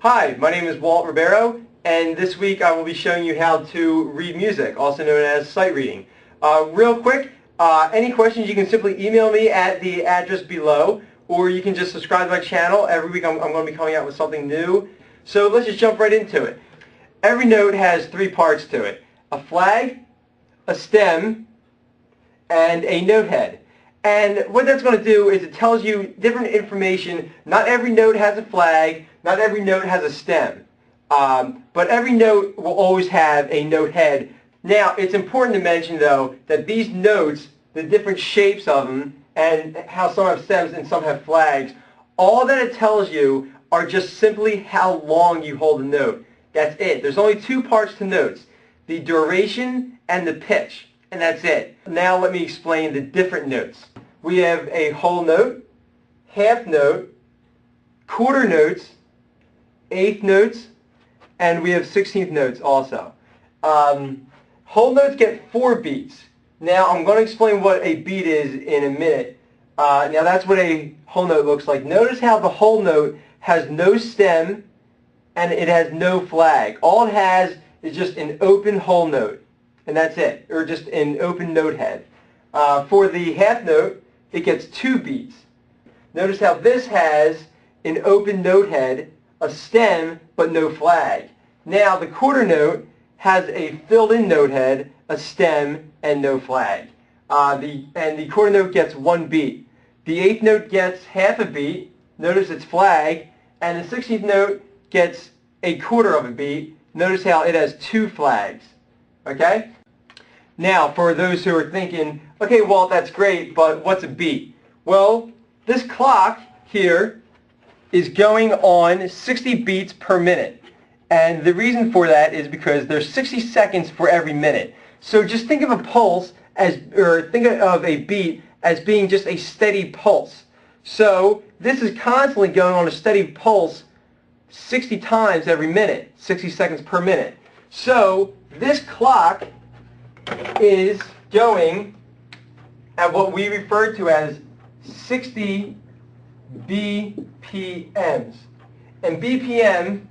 Hi, my name is Walt Ribeiro, and this week I will be showing you how to read music, also known as sight reading. Real quick, any questions you can simply email me at the address below, or you can just subscribe to my channel. Every week I'm going to be coming out with something new. So let's just jump right into it. Every note has three parts to it: a flag, a stem, and a note head. And what that's going to do is it tells you different information. Not every note has a flag, not every note has a stem, but every note will always have a note head. Now, it's important to mention, though, that these notes, the different shapes of them, and how some have stems and some have flags, all that it tells you are just simply how long you hold a note. That's it. There's only two parts to notes: the duration and the pitch. And that's it. Now let me explain the different notes. We have a whole note, half note, quarter notes, eighth notes, and we have 16th notes also. Whole notes get 4 beats. Now I'm going to explain what a beat is in a minute. Now that's what a whole note looks like. Notice how the whole note has no stem and it has no flag. All it has is just an open whole note. And that's it, or just an open note head. For the half note, it gets 2 beats. Notice how this has an open note head, a stem, but no flag. Now the quarter note has a filled-in note head, a stem, and no flag. The quarter note gets 1 beat. The eighth note gets half a beat. Notice its flag, and the 16th note gets a quarter of a beat. Notice how it has 2 flags. Okay? Now, for those who are thinking, okay, Walt, that's great, but what's a beat? Well, this clock here is going on 60 beats per minute. And the reason for that is because there's 60 seconds for every minute. So just think of a pulse or think of a beat as being just a steady pulse. So this is constantly going on a steady pulse 60 times every minute, 60 seconds per minute. So this clock is going at what we refer to as 60 BPMs. And BPM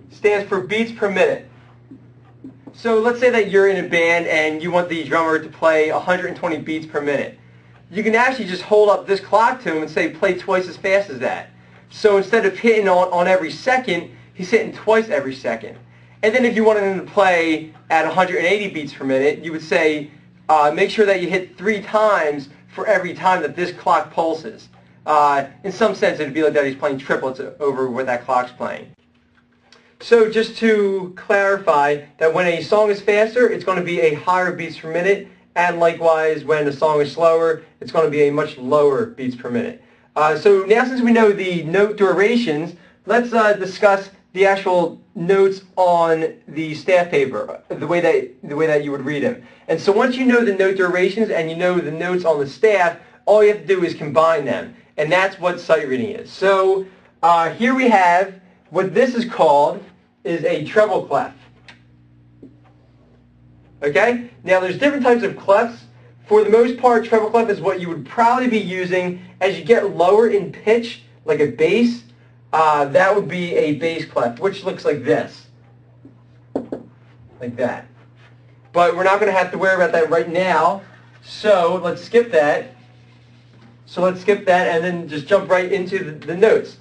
stands for beats per minute. So let's say that you're in a band and you want the drummer to play 120 beats per minute. You can actually just hold up this clock to him and say, play twice as fast as that. So instead of hitting on every second, he's hitting twice every second. And then if you wanted him to play at 180 beats per minute, you would say, make sure that you hit 3 times for every time that this clock pulses. In some sense, it would be like that he's playing triplets over what that clock's playing. So just to clarify, that when a song is faster, it's going to be a higher beats per minute, and likewise, when the song is slower, it's going to be a much lower beats per minute. So now, since we know the note durations, let's discuss the actual notes on the staff paper, the way that you would read them. And so once you know the note durations and you know the notes on the staff, all you have to do is combine them. And that's what sight reading is. So here we have what this is called is a treble clef. Okay? Now there's different types of clefs. For the most part, treble clef is what you would probably be using as you get lower in pitch, like a bass. That would be a bass clef, which looks like this. Like that. But we're not going to have to worry about that right now. So let's skip that. And then just jump right into the notes.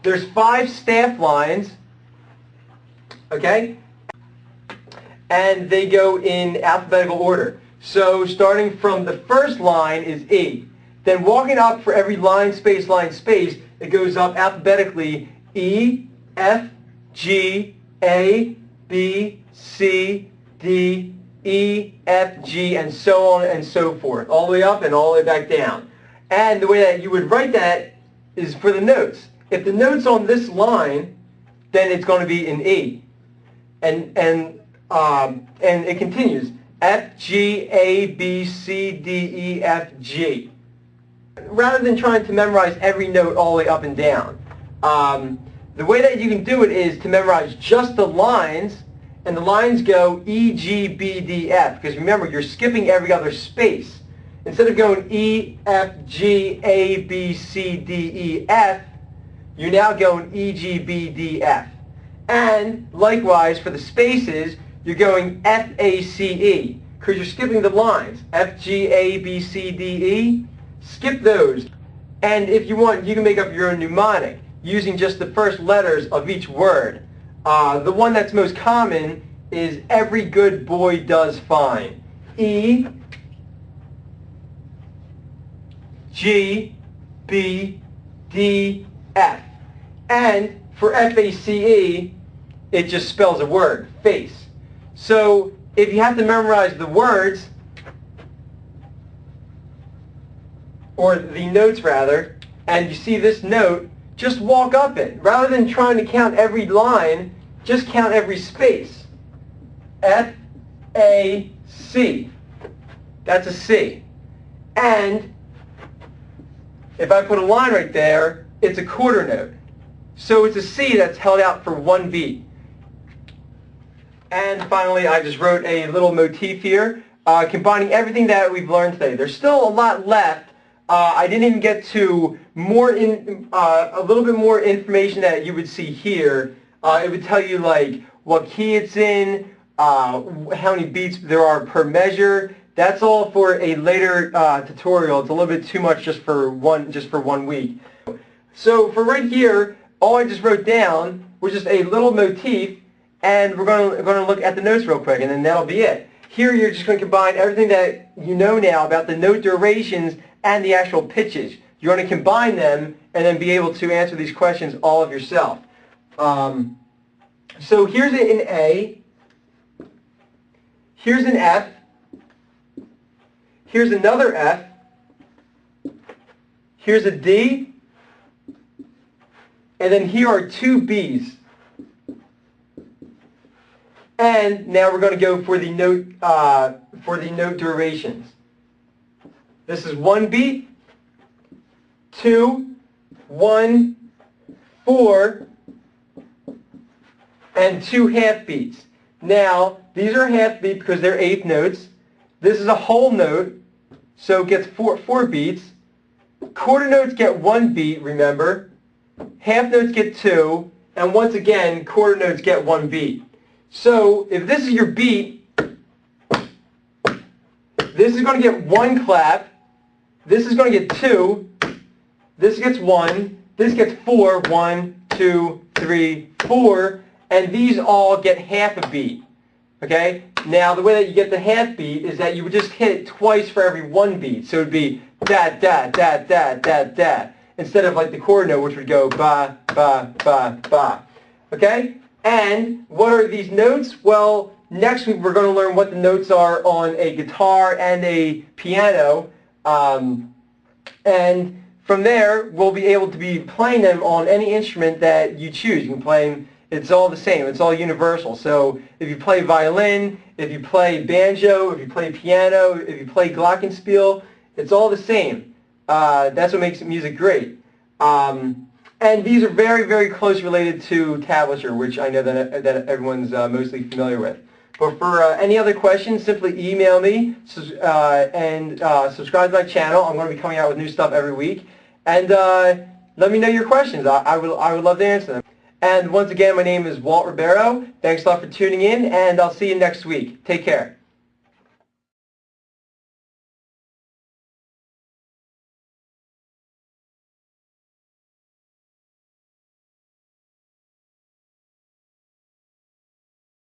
There's 5 staff lines. Okay? And they go in alphabetical order. So starting from the first line is E. Then walking up for every line, space, it goes up alphabetically: E, F, G, A, B, C, D, E, F, G, and so on and so forth. All the way up and all the way back down. And the way that you would write that is for the notes. If the note's on this line, then it's going to be in E. And it continues: F, G, A, B, C, D, E, F, G. Rather than trying to memorize every note all the way up and down, the way that you can do it is to memorize just the lines, and the lines go E, G, B, D, F, because remember, you're skipping every other space. Instead of going E, F, G, A, B, C, D, E, F, you're now going E, G, B, D, F. And likewise, for the spaces, you're going F, A, C, E, because you're skipping the lines. F, G, A, B, C, D, E. Skip those. And if you want, you can make up your own mnemonic using just the first letters of each word. The one that's most common is every good boy does fine. E, G, B, D, F. And for F-A-C-E, it just spells a word, face. So if you have to memorize the words, or the notes rather, and you see this note, just walk up it. Rather than trying to count every line, just count every space. F-A-C. That's a C. And if I put a line right there, it's a quarter note. So it's a C that's held out for one beat. And finally, I just wrote a little motif here, combining everything that we've learned today. There's still a lot left. I didn't even get to a little bit more information that you would see here. It would tell you like what key it's in, how many beats there are per measure. That's all for a later tutorial. It's a little bit too much just for one week. So for right here, all I just wrote down was just a little motif, and we're going to look at the notes real quick, and then that'll be it. Here you're just going to combine everything that you know now about the note durations and the actual pitches. You're going to combine them and then be able to answer these questions all of yourself. So here's an A, here's an F, here's another F, here's a D, and then here are two B's. And now we're going to go for the note durations. This is 1 beat, 2, 1, 4, and 2 half beats. Now, these are half beat because they're eighth notes. This is a whole note, so it gets four beats. Quarter notes get 1 beat, remember. Half notes get 2, and once again, quarter notes get 1 beat. So, if this is your beat, this is going to get 1 clap, this is going to get 2, this gets 1, this gets 4, 1, 2, 3, 4, and these all get half a beat. Okay? Now, the way that you get the half beat is that you would just hit it twice for every 1 beat. So it would be da, da, da, da, da, da, instead of like the quarter note, which would go ba, ba, ba, ba. Okay? And what are these notes? Well, next week we're going to learn what the notes are on a guitar and a piano. And from there, we'll be able to be playing them on any instrument that you choose. You can play them, it's all the same, it's all universal. So if you play violin, if you play banjo, if you play piano, if you play glockenspiel, it's all the same. That's what makes music great. And these are very, very close related to tablature, which I know that everyone's mostly familiar with. But for any other questions, simply email me and subscribe to my channel. I'm going to be coming out with new stuff every week. And let me know your questions. I would love to answer them. And once again, my name is Walt Ribeiro. Thanks a lot for tuning in, and I'll see you next week. Take care.